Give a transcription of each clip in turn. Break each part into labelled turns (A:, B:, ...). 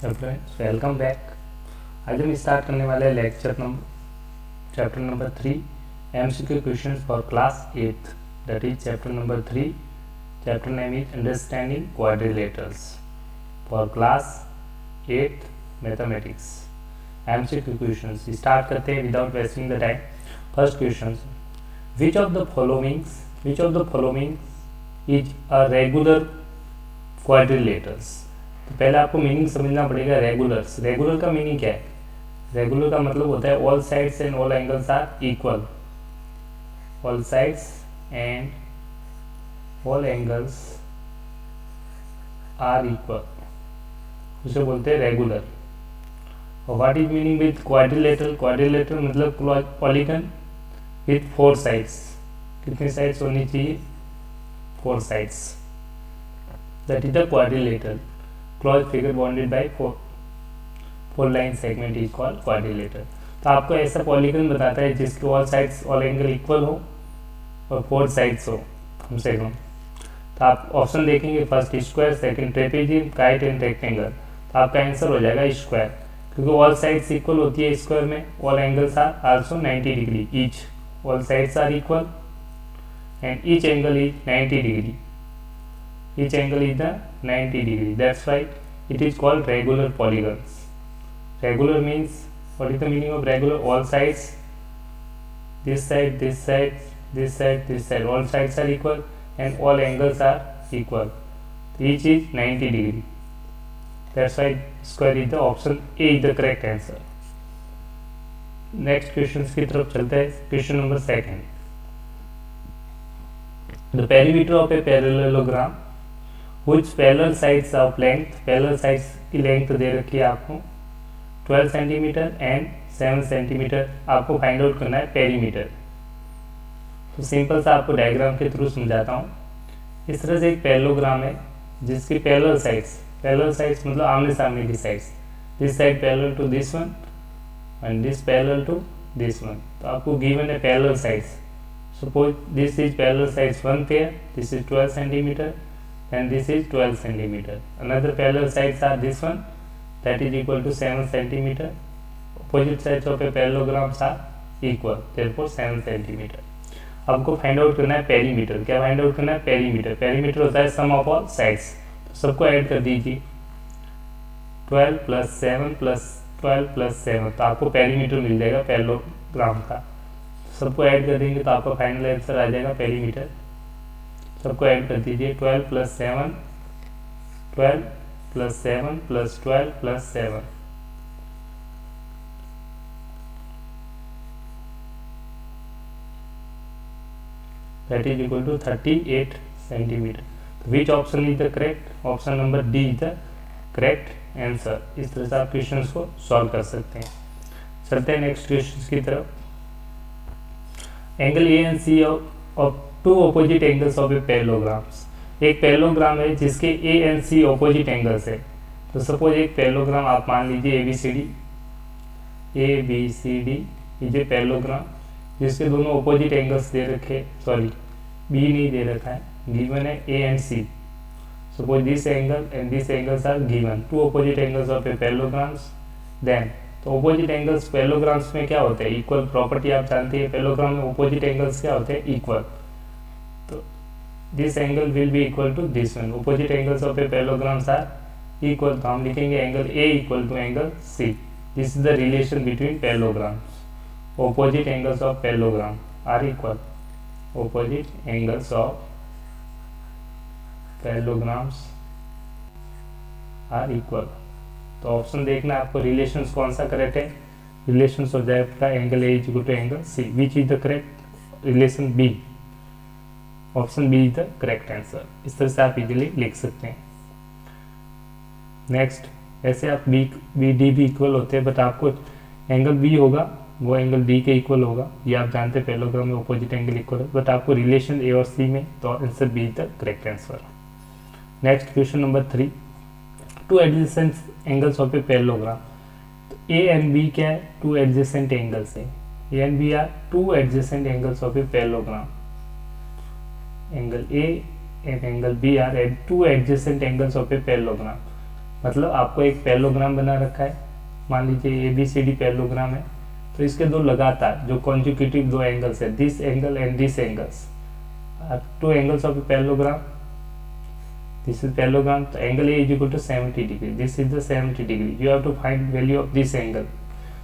A: Friends welcome back. आज हम start करने वाले हैं chapter number 3 MCQ questions for class 8th, that is chapter number 3। Chapter name is understanding quadrilaterals for class 8th mathematics. MCQ questions start करते हैं without wasting the time. First question, which of the following is a regular quadrilaterals. तो पहले आपको meaning समझना पड़ेगा। Regular का meaning क्या है? रेगुलर का मतलब होता है all sides and all angles are equal. All sides and all angles are equal, उसे बोलते हैं रेगुलर। और what is meaning with quadrilateral? Quadrilateral मतलब पॉलीगन विथ 4 साइड्स। कितनी साइड्स होनी चाहिए? 4 sides, that is the quadrilateral. Close figure bonded by 4 line segment is called quadrilateral. तो आपको ऐसा पॉलीगन बताता है जिसके all sides all angle equal हो और 4 साइड्स हो कम से कम। तो आप ऑप्शन देखेंगे, first square, second trapezium, kite and rectangle. तो आपका आंसर हो जाएगा स्क्वायर, क्योंकि ऑल साइड्स इक्वल होती है स्क्वायर में। All angles are also 90 degree each. All sides are equal and each angle is 90 degree. Each angle is the 90 degree. That's why it is called regular polygons. Regular means, what is the meaning of regular? All sides, this side, this side, this side, this side, all sides are equal and all angles are equal. Each is 90 degree. That's why square is the option A is the correct answer. Next questions की तरफ चलते हैं। Question number 2. The perimeter of a parallelogram which parallel sides of length, parallel sides की length दे रखी है आपको 12 centimetre and 7 centimetre. आपको find out करना है पेरीमीटर। तो सिंपल सा आपको डायग्राम के थ्रू समझाता हूँ। इस तरह से एक पैरेललोग्राम है जिसकी पैरेलल साइड्स मतलब आमने सामने की sides. This side parallel to this one and this parallel to this one. तो आपको गिवन है parallel sides. Suppose this is parallel sides 1 pair, this is 12 centimetre and this is 12 centimeter. Another parallel sides are this one, that is equal to 7 centimeter. Opposite sides of a parallelogram are equal, therefore 7 centimeter. आपको find out करना है perimeter. क्या find out करना है? Perimeter. Perimeter होता है सम of all sides. तो सबको ऐड कर दीजिए, 12 + 7 + 12 + 7, तो आपको पेरीमीटर मिल जाएगा पैरेललोग्राम का। सबको ऐड कर देंगे तो आपका फाइनल आंसर आ जाएगा पेरीमीटर। सबको ऐड कर दीजिए, 12 + 7, 12 + 7 + 12 + 7, that is equal to 38 centimeter. Which option is the correct? Option number D is the correct answer. इस तरह से आप क्वेश्चंस को सॉल्व कर सकते हैं। चलते हैं नेक्स्ट क्वेश्चंस की तरफ। Angle A and C of 2 opposite angles of a parallelogram. एक पैरेललोग्राम है जिसके A and C opposite angles है। तो सपोज एक पैरेललोग्राम आप मान लीजिए A B C D is a parallelogram जिसके दोनों ऑपोजिट एंगल्स दे रखे, सॉरी बी नहीं दे रखा है, गिवन है A and C. Suppose this angle and this angles are given, 2 opposite angles of a parallelograms. Then तो ऑपोजिट एंगल्स पैरेललोग्राम्स में क्या होते हैं? इक्वल। प्रॉपर्टी आप जानते हैं पैरेललोग्राम में ऑपोजिट एंगल्स क्या होते हैं? इक्वल। तो this angle will be equal to this one. Opposite angles of a parallelograms are equal, तो हम लिखेंगे angle A equal to angle C. This is the relation between parallelograms. Opposite angles of parallelogram are equal. Opposite angles of parallelograms are equal. तो option देखना आपको, relations कौन सा correct है? Relations हो जाएगा angle A equal to angle C. Which is the correct? Relation B. Option B is the correct answer. इस तरह से आप इजीली लिख सकते हैं। नेक्स्ट, ऐसे आप बी डी भी इक्वल होते हैं, बट आपको एंगल बी होगा वो एंगल डी के इक्वल होगा। ये आप जानते हैं पैरेललोग्राम में ऑपोजिट एंगल इक्वल है, बट आपको रिलेशन ए और सी में, तो answer B is the correct answer. Next question number 3, 2 adjacent angles of a parallelogram. तो ए एंड बी क्या है? 2 एडजेसेंट एंगल्स है। A and B are 2 adjacent angles of a parallelogram. Angle A and angle B are 2 adjacent angles of a parallelogram. मतलब आपको एक parallelogram बना रखा है, मान लीजिए ABCD पैरेललोग्राम है, तो इसके दो लगातार जो कॉन्जिक्यूटिव दो एंगल्स है, this angle and this angles, two angles of a parallelogram, this is parallelogram, तो angle A is equal to 70 degree, this is the 70 degree, you have to find value of this angle.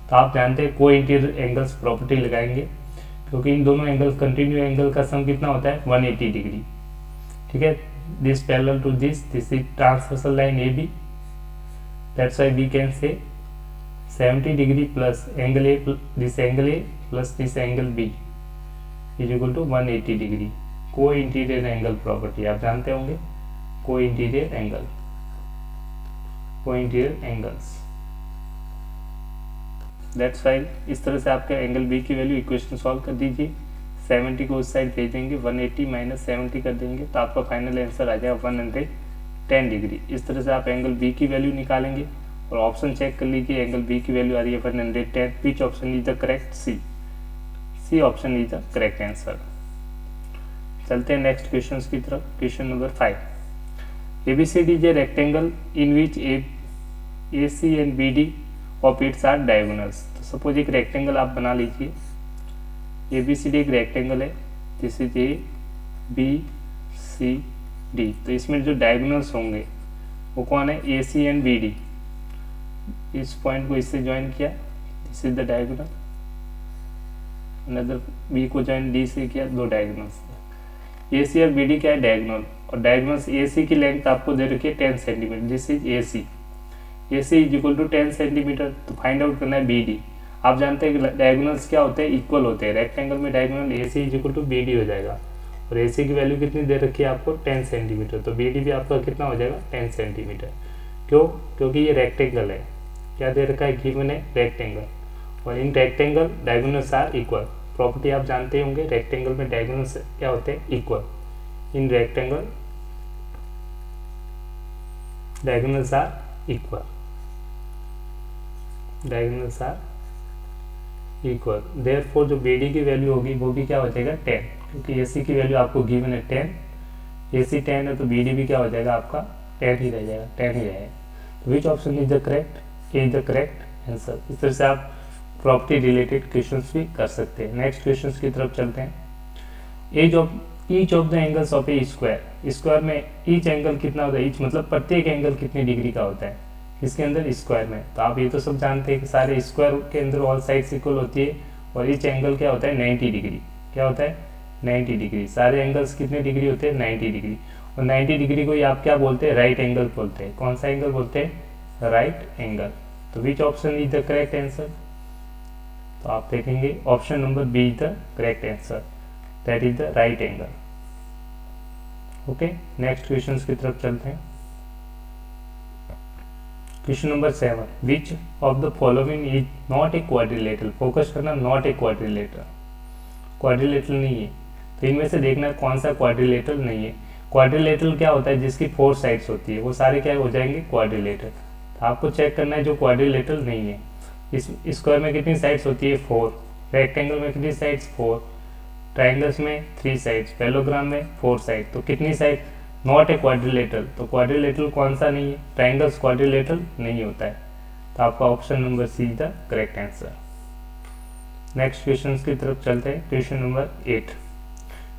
A: तो आप जानते हैं को interior angles property लगाएंगे, क्योंकि इन दोनों angle continue angle का सम कितना होता है 180 डिग्री, ठीक है। This parallel to this is transversal line AB, that's why we can say 70 degree plus angle A plus this angle B is equal to 180 degree. को इंटीरियर एंगल प्रॉपर्टी आप जानते होंगे, को इंटीरियर एंगल्स, दैट्स वाई इस तरह से आपके angle B की वैल्यू इक्वेशन सॉल्व कर दीजिए, 70 को उस साइड भेज देंगे, 180 माइनस 70 कर देंगे, तो आपका फाइनल आंसर आ जाएगा 110 डिग्री। इस तरह से आप एंगल B की वैल्यू निकालेंगे और ऑप्शन चेक कर लीजिए, एंगल B की वैल्यू आ रही है 110, which option is the correct, C option is the correct answer. चलते हैं नेक्स्ट क्वेश्चन की तरफ। Question number 5, ABCD is a rectangle in which AC and BD of its are diagonals. तो suppose एक रेक्टेंगल आप बना लीजिए, ABCD एक रेक्टेंगल है, दिस इज ABCD, तो इसमें जो डायगोनल्स होंगे वो कौन है, AC एंड BD। इस पॉइंट को इससे ज्वाइन किया, this is the diagonal, another B को ज्वाइन D से किया, दो डायगोनल्स। AC और BD क्या है, डायगोनल, और डायगोनल्स AC की लेंथ आपको दे रखी है 10 centimetre, this is AC is equal to 10 centimetre. तो फाइंड आउट करना है BD। आप जानते हैं कि डायगोनल्स क्या होते हैं, इक्वल होते हैं, रेक्टेंगल में diagonal AC is equal to BD हो जाएगा, और AC की वैल्यू कितनी दे रखी है आपको 10 सेंटीमीटर, तो BD भी आपका कितना हो जाएगा 10 सेंटीमीटर। क्यों, क्योंकि ये रेक्टेंगल है, क्या दे रखा है, गिवन है रेक्टेंगल, और in rectangle diagonals are equal. Property आप जानते होंगे, रेक्टेंगल में डायगोनल्स क्या होते हैं, equal. In rectangle diagonals are equal, diagonals are equal, therefore जो BD की वैल्यू होगी वो भी क्या हो जाएगा 10, क्योंकि AC की वैल्यू आपको गिवन है 10, AC 10 है, तो BD भी क्या हो जाएगा आपका 10 ही रह जाएगा, 10 ही रहेगा। तो which option is the correct, A is the correct answer. इस तरह से आप प्रॉपर्टी रिलेटेड क्वेश्चंस भी कर सकते हैं। नेक्स्ट क्वेश्चंस की तरफ चलते हैं। Each of the angles of A square, square में ईच एंगल कितना होता है, ईच मतलब प्रत्येक एंगल कितनी डिग्री का होता है, इसके अंदर स्क्वायर में। तो आप ये तो सब जानते हैं कि सारे स्क्वायर के अंदर ऑल साइड्स इक्वल होती है, और ईच एंगल क्या होता है 90 डिग्री, क्या होता है 90 डिग्री। सारे एंगल्स कितने डिग्री होते हैं 90 डिग्री, और 90 डिग्री को आप क्या बोलते हैं, राइट एंगल बोलते हैं। कौन सा एंगल बोलते हैं, राइट एंगल। तो which option is the correct answer, तो आप देखेंगे option number B is the correct answer, that is the right angle. Okay, next question की तरफ चलते हैं। Question number 7, which of the following is not a quadrilateral. Focus करना, not a quadrilateral, quadrilateral नहीं है, तो इनमें से देखना कौन सा क्वाड्रिलेटरल नहीं है। क्वाड्रिलेटरल क्या होता है, जिसकी 4 साइड्स होती है, वो सारे क्या हो जाएंगे क्वाड्रिलेटरल। तो आपको चेक करना है जो क्वाड्रिलेटरल नहीं है। इस स्क्वायर में कितनी साइड्स होती है 4, रेक्टेंगल में कितनी साइड्स 4, ट्राइंगल्स में 3 साइड्स, पैरेललोग्राम में 4 साइड, तो कितनी साइड, नॉट ए क्वाड्रिलेटरल। तो क्वाड्रिलेटरल कौन सा नहीं है, ट्राइंगल्स क्वाड्रिलेटरल नहीं होता है, तो आपका option number C is the correct answer. Next question की तरफ चलते हैं। Question number 8,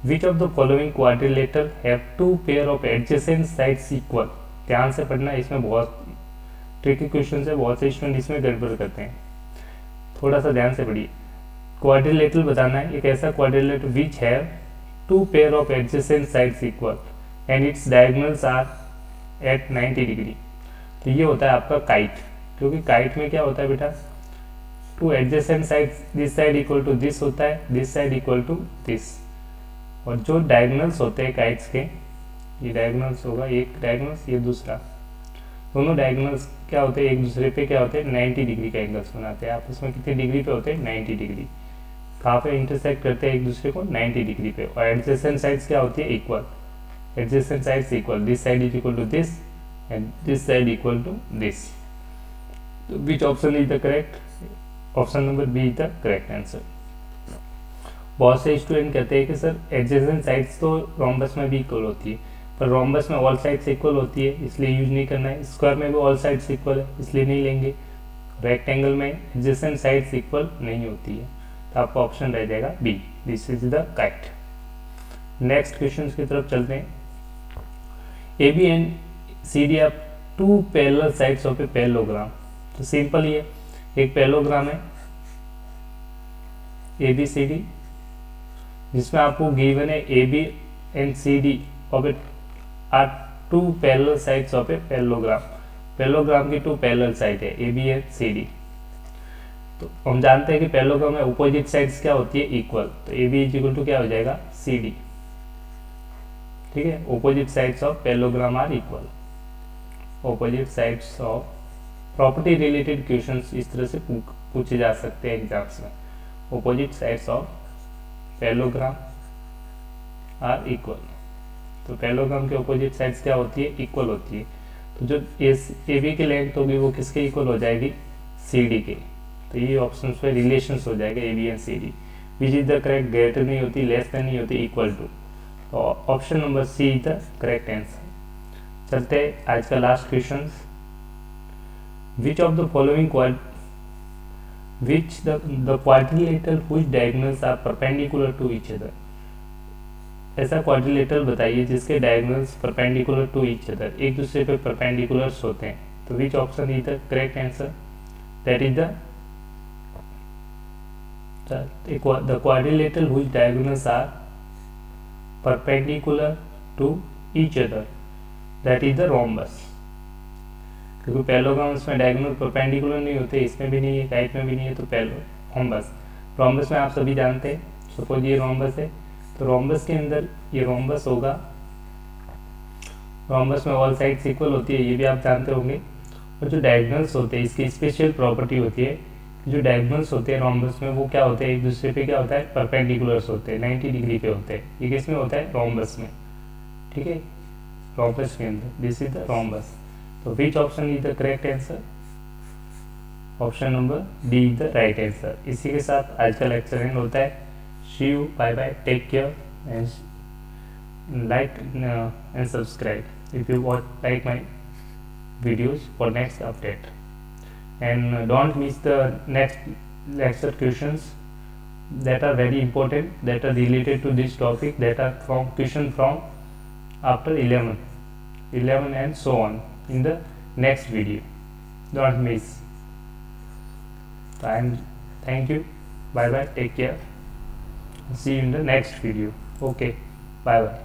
A: which of the following quadrilateral have 2 pair of adjacent sides equal. ध्यान से पढ़ना, इसमें बहुत ट्रिकी क्वेश्चन है, बहुत से स्टूडेंट इसमें गड़बड़ करते हैं, थोड़ा सा ध्यान से पढ़िए। क्वाड्रिलेटरल बताना है, एक ऐसा quadrilateral which have 2 pair of adjacent sides equal and its diagonals are at 90 degree. तो ये होता है आपका काइट, क्योंकि काइट में क्या होता है बेटा, 2 adjacent sides, this side equal to this होता है, this side equal to this, और जो डायगोनल्स होते हैं काइट्स के, ये डायगोनल्स होगा, एक डायगोनल्स ये दूसरा, दोनों डायगोनल्स क्या होते हैं एक दूसरे पे क्या होते हैं 90 डिग्री का एंगल्स बनाते हैं। आपस में कितनी डिग्री पे होते हैं 90 डिग्री, कहाँ पे इंटरसेक्ट करते हैं एक दूसरे को 90 डिग्री पे। और एडजेसेंट साइड्स क्या होती है equal, adjacent sides equal, this side is equal to this and this side equal to this. तो which option is the correct, option number B is the correct answer. बहुत से student कहते हैं कि sir adjacent sides तो rhombus में भी equal होती है, पर रोम्बस में ऑल साइड्स इक्वल होती है इसलिए यूज नहीं करना है, स्क्वायर में भी ऑल साइड्स इक्वल है इसलिए नहीं लेंगे, रेक्टेंगल में एडजेसेंट साइड्स इक्वल नहीं होती है, तो आपका ऑप्शन रह जाएगा B, this is the correct. Next question की तरफ चलते हैं। A B and C D are two parallel sides of a parallelogram. तो सिंपल ही है, एक पैरेललोग्राम है ए बी सी डी जिसमें आपको गिवन है A B and C D of a are two parallel sides of a parallelogram. Parallelogram की two parallel side है A B and C D. तो हम जानते हैं कि पैरेललोग्राम में अपोजिट साइड्स क्या होती है, इक्वल, तो A B is equal to क्या हो जाएगा, सी डी। ठीक है, opposite sides of parallelogram are equal. Opposite sides of property related questions इस तरह से पूछे जा सकते हैं एग्जाम्स में। Opposite sides of parallelogram are equal, तो पैरेललोग्राम के अपोजिट साइड्स क्या होती है, इक्वल होती है। तो जो ए बी की लेंथ होगी वो किसके इक्वल हो जाएगी, सी डी के। तो ये ऑप्शन पे रिलेशंस हो जाएगा A B and C D, which is the correct, greater नहीं होती, लेस देन नहीं होती, इक्वल टू। तो option number C is the correct answer. चलते हैं आज का last question. Which of the following the quadrilateral whose diagonals are perpendicular to each other। ऐसा क्वाड्रिलेटरल बताइए जिसके diagonals perpendicular to each other, एक दूसरे पे परपेंडिकुलर्स होते हैं। तो which option is the correct answer, that is the quadrilateral whose diagonals are perpendicular to each other, that is the rhombus। क्योंकि पैरेललोग्राम में डायगोनल परपेंडिकुलर नहीं होते, इसमें भी नहीं है, राइट में भी नहीं है, तो रोम्बस। रोम्बस में आप सभी जानते हैं, सपोज ये रोम्बस है, तो रोम्बस के अंदर ये रोम्बस होगा, रोम्बस में ऑल साइड्स इक्वल होती है, ये भी आप जानते होंगे। और जो डायगोनल्स होते हैं, इसकी स्पेशल प्रॉपर्टी होती है, जो डायगोनल्स होते हैं रोम्बस में वो क्या होते हैं, एक दूसरे पे क्या होता है, परपेंडिकुलर्स होते हैं, 90 डिग्री पे होते हैं। ये किस में होता है, रोम्बस में। ठीक है, रोम्बस के अंदर, दिस इज द रोम्बस। तो which option is the correct answer, option number D is the right answer. इसी के साथ आज का लेक्चर एंड होता है। See you, bye bye, take care and like and subscribe if you like my videos for next update, and don't miss the next lecture questions that are very important, that are related to this topic, that are from question from after 11 and so on in the next video. Don't miss. Thank you, bye bye, take care, see you in the next video. Okay, bye bye.